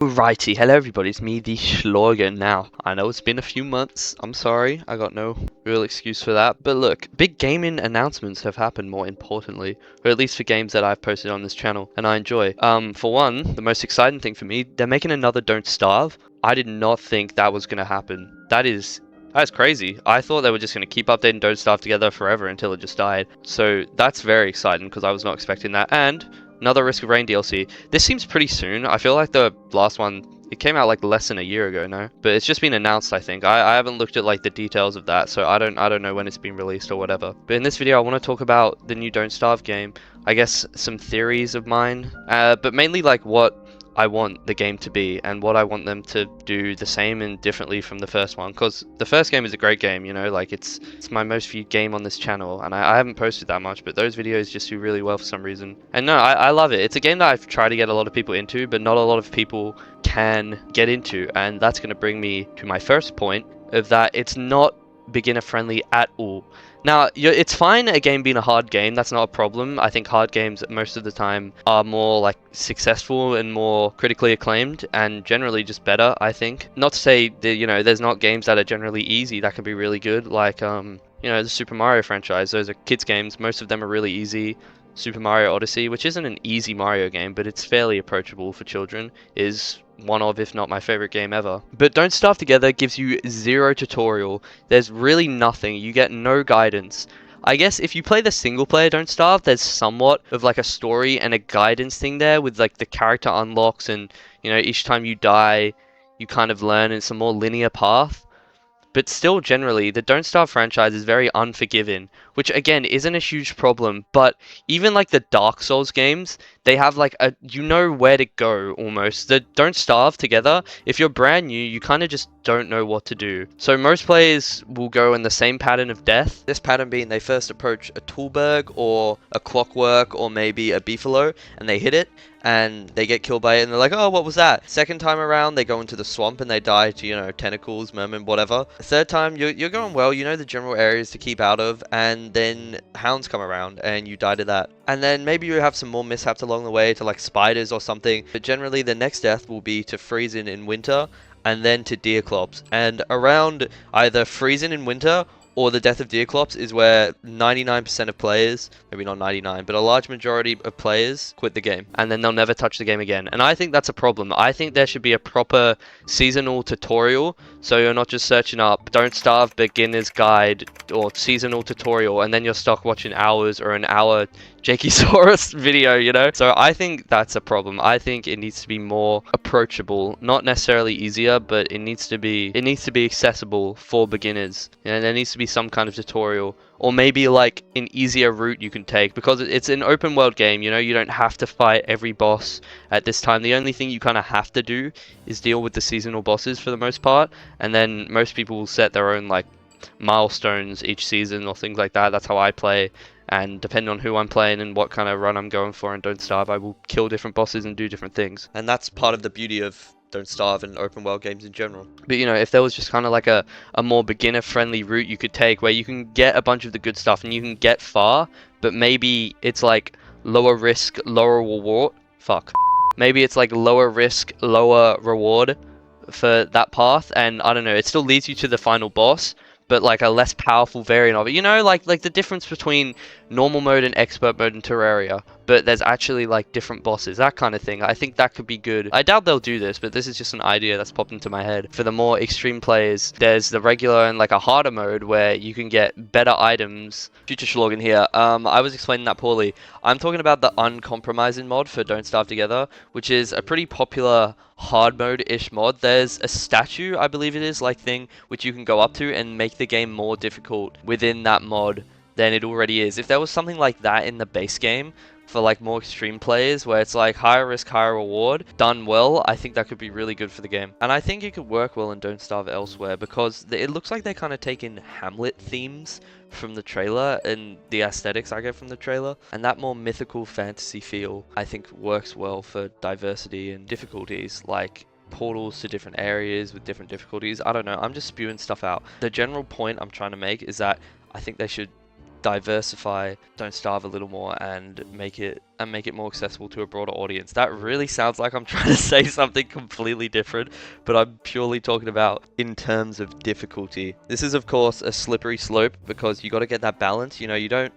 Alrighty, hello everybody, it's me, TheShlorgan. Now, I know it's been a few months, I'm sorry, I got no real excuse for that, but look, big gaming announcements have happened more importantly, or at least for games that I've posted on this channel, and I enjoy. For one, the most exciting thing for me, they're making another Don't Starve. I did not think that was going to happen. That's crazy. I thought they were just going to keep updating Don't Starve together forever until it just died. So that's very exciting because I was not expecting that, and another Risk of Rain DLC. This seems pretty soon. I feel like the last one, it came out like less than a year ago, no? But it's just been announced, I think. I haven't looked at like the details of that, so I don't know when it's been released or whatever. But in this video, I want to talk about the new Don't Starve game. I guess some theories of mine, but mainly like what I want the game to be and what I want them to do the same and differently from the first one, because the first game is a great game, you know, like it's my most viewed game on this channel, and I haven't posted that much, but those videos just do really well for some reason. And no, I love it. It's a game that I've tried to get a lot of people into, but not a lot of people can get into, and that's going to bring me to my first point of that it's not beginner friendly at all. Now, it's fine a game being a hard game, that's not a problem. I think hard games most of the time are more like successful and more critically acclaimed and generally just better, I think. Not to say that, you know, there's not games that are generally easy that can be really good, like, you know, the Super Mario franchise. Those are kids games, most of them are really easy. Super Mario Odyssey, which isn't an easy Mario game, but it's fairly approachable for children, is one of, if not my favorite game ever. But Don't Starve Together gives you zero tutorial. There's really nothing. You get no guidance. I guess if you play the single player Don't Starve, there's somewhat of like a story and a guidance thing there with like the character unlocks and, you know, each time you die, you kind of learn it's a more linear path. But still, generally, the Don't Starve franchise is very unforgiving, which again isn't a huge problem. But even like the Dark Souls games, they have like you know where to go almost. The Don't Starve Together, if you're brand new, you kind of just don't know what to do. So most players will go in the same pattern of death. This pattern being they first approach a Toolberg or a Clockwork or maybe a Beefalo and they hit it and they get killed by it and they're like, oh, what was that? Second time around, they go into the swamp and they die to, you know, tentacles, merman, whatever. Third time, you're going well, you know the general areas to keep out of, and then hounds come around and you die to that. And then maybe you have some more mishaps along the way to like spiders or something, but generally the next death will be to freezing in winter and then to Deerclops. And around either freezing in winter or the death of Deerclops is where 99% of players, maybe not 99, but a large majority of players quit the game and then they'll never touch the game again. And I think that's a problem. I think there should be a proper seasonal tutorial, so you're not just searching up Don't Starve Beginner's Guide or seasonal tutorial and then you're stuck watching hours or an hour Jakeysaurus video, you know? So I think that's a problem. I think it needs to be more approachable, not necessarily easier, but it needs to be accessible for beginners. And there needs to be some kind of tutorial, or maybe like an easier route you can take, because it's an open world game, you know, you don't have to fight every boss at this time. The only thing you kind of have to do is deal with the seasonal bosses for the most part, and then most people will set their own like milestones each season or things like that. That's how I play. And depending on who I'm playing and what kind of run I'm going for and Don't Starve, I will kill different bosses and do different things. And that's part of the beauty of Don't Starve and open world games in general. But you know, if there was just kind of like a more beginner friendly route you could take where you can get a bunch of the good stuff and you can get far, but maybe it's like lower risk, lower reward. Maybe it's like lower risk, lower reward for that path, and I don't know, it still leads you to the final boss, but like a less powerful variant of it. You know, like the difference between normal mode and expert mode in Terraria, but there's actually like different bosses, that kind of thing. I think that could be good. I doubt they'll do this, but this is just an idea that's popped into my head. For the more extreme players, there's the regular and like a harder mode where you can get better items. TheShlorgan here. I was explaining that poorly. I'm talking about the uncompromising mod for Don't Starve Together, which is a pretty popular hard mode-ish mod. There's a statue, I believe it is, like thing, which you can go up to and make the game more difficult within that mod than it already is. If there was something like that in the base game for like more extreme players where it's like higher risk, higher reward, done well, I think that could be really good for the game. And I think it could work well in Don't Starve elsewhere because it looks like they're kind of taking Hamlet themes from the trailer and the aesthetics I get from the trailer, and that more mythical fantasy feel I think works well for diversity and difficulties, like portals to different areas with different difficulties. I don't know, I'm just spewing stuff out. The general point I'm trying to make is that I think they should diversify Don't Starve a little more and make it more accessible to a broader audience. That really sounds like I'm trying to say something completely different, but I'm purely talking about in terms of difficulty. This is of course a slippery slope because you got to get that balance. You know, you don't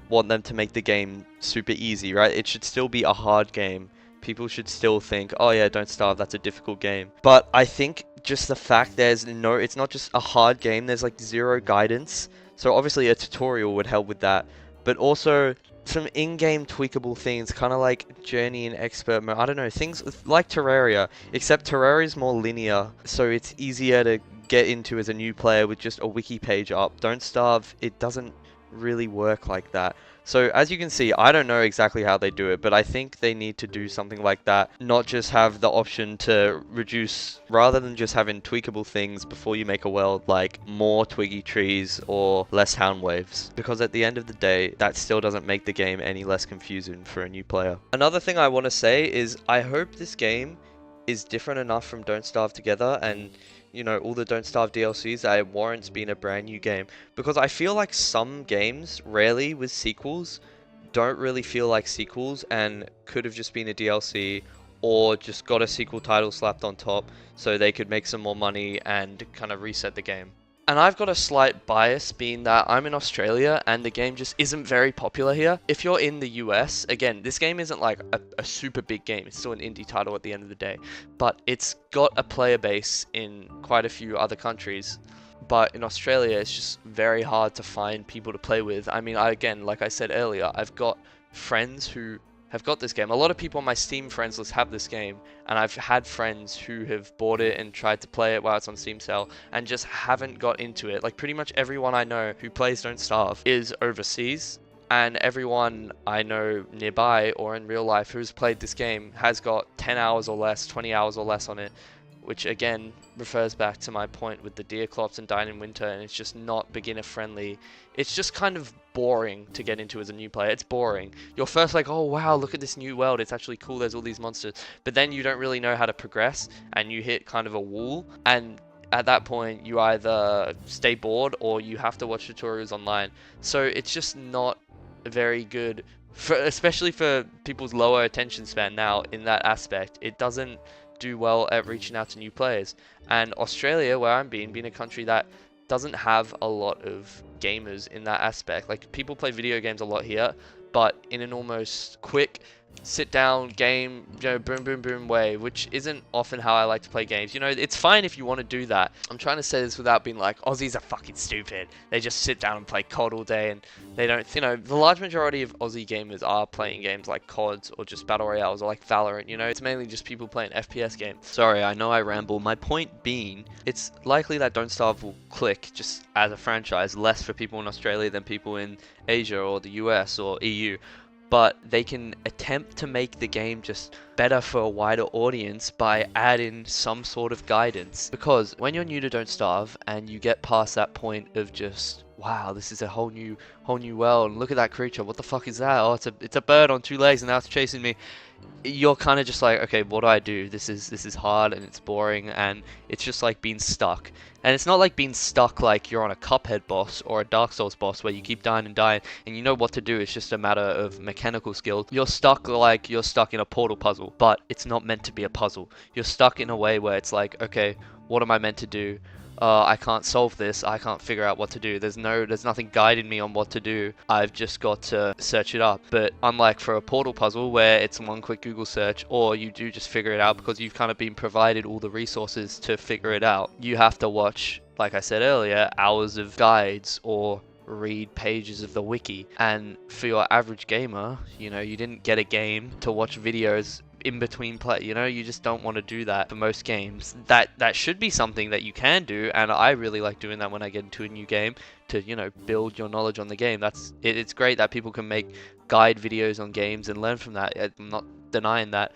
want them to make the game super easy, right? It should still be a hard game. People should still think, oh yeah, Don't Starve, that's a difficult game. But I think just the fact it's not just a hard game, there's like zero guidance. So obviously a tutorial would help with that. But also some in-game tweakable things, kind of like Journey and Expert Mode. I don't know, things like Terraria, except Terraria is more linear, so it's easier to get into as a new player with just a wiki page up. Don't Starve, it doesn't really work like that. So as you can see, I don't know exactly how they do it, but I think they need to do something like that. Not just have the option to reduce, rather than just having tweakable things before you make a world, like more twiggy trees or less hound waves. Because at the end of the day, that still doesn't make the game any less confusing for a new player. Another thing I want to say is I hope this game is different enough from Don't Starve Together and, you know, all the Don't Starve DLCs that it warrants being a brand new game. Because I feel like some games, rarely with sequels, don't really feel like sequels and could have just been a DLC or just got a sequel title slapped on top so they could make some more money and kind of reset the game. And I've got a slight bias being that I'm in Australia and the game just isn't very popular here. If you're in the US, again, this game isn't like a super big game. It's still an indie title at the end of the day. But it's got a player base in quite a few other countries. But in Australia, it's just very hard to find people to play with. I mean, again, like I said earlier, I've got friends who have got this game. A lot of people on my Steam friends list have this game, and I've had friends who have bought it and tried to play it while it's on Steam sale and just haven't got into it. Like pretty much everyone I know who plays Don't Starve is overseas, and everyone I know nearby or in real life who's played this game has got 10 hours or less, 20 hours or less on it, which again refers back to my point with the Deerclops and Dine in Winter, and it's just not beginner friendly. It's just kind of boring to get into as a new player. It's boring. You're first like, oh wow, look at this new world, it's actually cool, there's all these monsters, but then you don't really know how to progress and you hit kind of a wall, and at that point you either stay bored or you have to watch tutorials online. So it's just not very good, especially for people's lower attention span now in that aspect. It doesn't do well at reaching out to new players. And Australia, where I'm being a country that doesn't have a lot of gamers in that aspect. Like people play video games a lot here, but in an almost quick sit down game, you know, boom boom boom way, which isn't often how I like to play games. You know, it's fine if you want to do that. I'm trying to say this without being like, Aussies are fucking stupid. They just sit down and play COD all day and they don't, you know, the large majority of Aussie gamers are playing games like CODs or just Battle Royales or like Valorant, you know, it's mainly just people playing FPS games. Sorry, I know I ramble. My point being, it's likely that Don't Starve will click just as a franchise less for people in Australia than people in Asia or the US or EU. But they can attempt to make the game just better for a wider audience by adding some sort of guidance. Because when you're new to Don't Starve and you get past that point of just, wow, this is a whole new world, and look at that creature, what the fuck is that? Oh, it's a bird on two legs and now it's chasing me. You're kind of just like, okay, what do I do? This is hard and it's boring and it's just like being stuck. And it's not like being stuck like you're on a Cuphead boss or a Dark Souls boss where you keep dying and dying and you know what to do. It's just a matter of mechanical skill. You're stuck like you're stuck in a Portal puzzle, but it's not meant to be a puzzle. You're stuck in a way where it's like, okay, what am I meant to do? I can't solve this, I can't figure out what to do. There's nothing guiding me on what to do. I've just got to search it up. But unlike for a Portal puzzle where it's one quick Google search, or you do just figure it out because you've kind of been provided all the resources to figure it out, you have to watch, like I said earlier, hours of guides or read pages of the wiki. And for your average gamer, you know, you didn't get a game to watch videos in between play, you know, you just don't want to do that for most games. That should be something that you can do, and I really like doing that when I get into a new game to, you know, build your knowledge on the game. It's great that people can make guide videos on games and learn from that. I'm not denying that.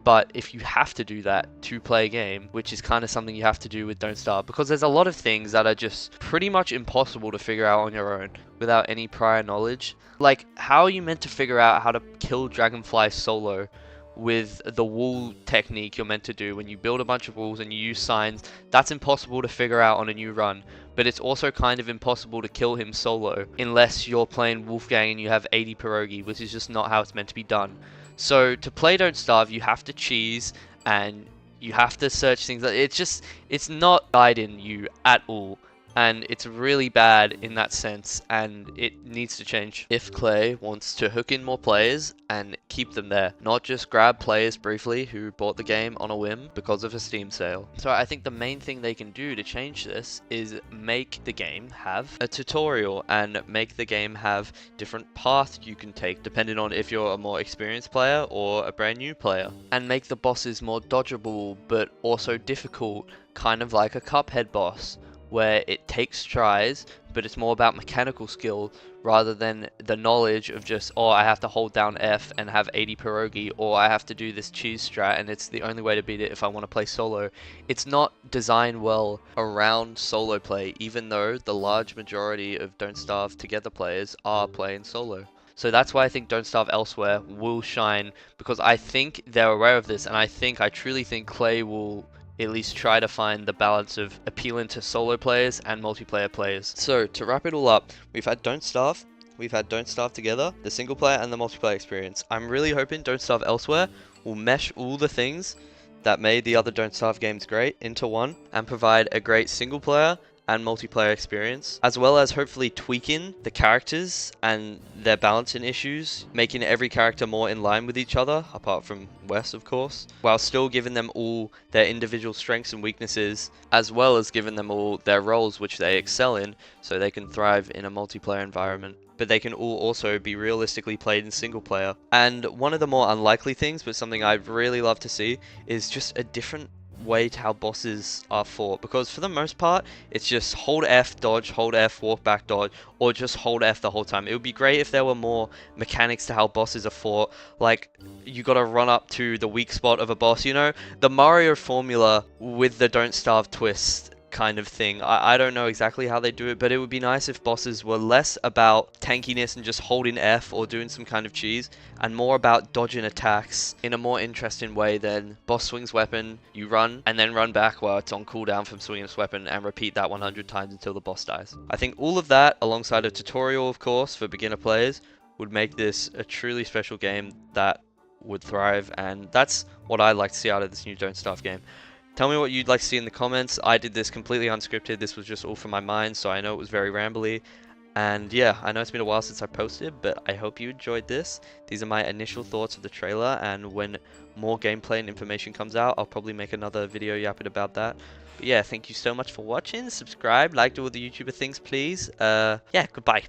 But if you have to do that to play a game, which is kind of something you have to do with Don't Starve, because there's a lot of things that are just pretty much impossible to figure out on your own without any prior knowledge. Like, how are you meant to figure out how to kill Dragonfly solo with the wool technique you're meant to do. When you build a bunch of walls and you use signs, that's impossible to figure out on a new run. But it's also kind of impossible to kill him solo unless you're playing Wolfgang and you have 80 pierogi, which is just not how it's meant to be done. So to play Don't Starve, you have to cheese and you have to search things. It's not guiding you at all. And it's really bad in that sense, and it needs to change. If Clay wants to hook in more players and keep them there, not just grab players briefly who bought the game on a whim because of a Steam sale. So I think the main thing they can do to change this is make the game have a tutorial and make the game have different paths you can take depending on if you're a more experienced player or a brand new player. And make the bosses more dodgeable but also difficult, kind of like a Cuphead boss, where it takes tries, but it's more about mechanical skill rather than the knowledge of just, oh, I have to hold down F and have 80 pierogi, or I have to do this cheese strat and it's the only way to beat it if I want to play solo. It's not designed well around solo play, even though the large majority of Don't Starve Together players are playing solo. So that's why I think Don't Starve Elsewhere will shine, because I think they're aware of this, and I truly think Clay will at least try to find the balance of appealing to solo players and multiplayer players. So to wrap it all up, we've had Don't Starve, we've had Don't Starve Together, the single player and the multiplayer experience. I'm really hoping Don't Starve Elsewhere will mesh all the things that made the other Don't Starve games great into one and provide a great single player and multiplayer experience, as well as hopefully tweaking the characters and their balancing issues, making every character more in line with each other, apart from Wes of course, while still giving them all their individual strengths and weaknesses, as well as giving them all their roles which they excel in, so they can thrive in a multiplayer environment. But they can all also be realistically played in single player. And one of the more unlikely things, but something I'd really love to see, is just a different way to how bosses are fought, because for the most part it's just hold F, dodge, hold F, walk back, dodge, or just hold F the whole time. It would be great if there were more mechanics to how bosses are fought, like you gotta run up to the weak spot of a boss, you know, the Mario formula with the Don't Starve twist kind of thing. I don't know exactly how they do it, but it would be nice if bosses were less about tankiness and just holding F or doing some kind of cheese, and more about dodging attacks in a more interesting way than boss swings weapon, you run, and then run back while it's on cooldown from swinging its weapon, and repeat that 100 times until the boss dies. I think all of that, alongside a tutorial of course for beginner players, would make this a truly special game that would thrive, and that's what I'd like to see out of this new Don't Starve game. Tell me what you'd like to see in the comments. I did this completely unscripted. This was just all from my mind, so I know it was very rambly. And yeah, I know it's been a while since I posted, but I hope you enjoyed this. These are my initial thoughts of the trailer, and when more gameplay and information comes out, I'll probably make another video yapping about that. But yeah, thank you so much for watching. Subscribe, like, do all the YouTuber things, please. Yeah, goodbye.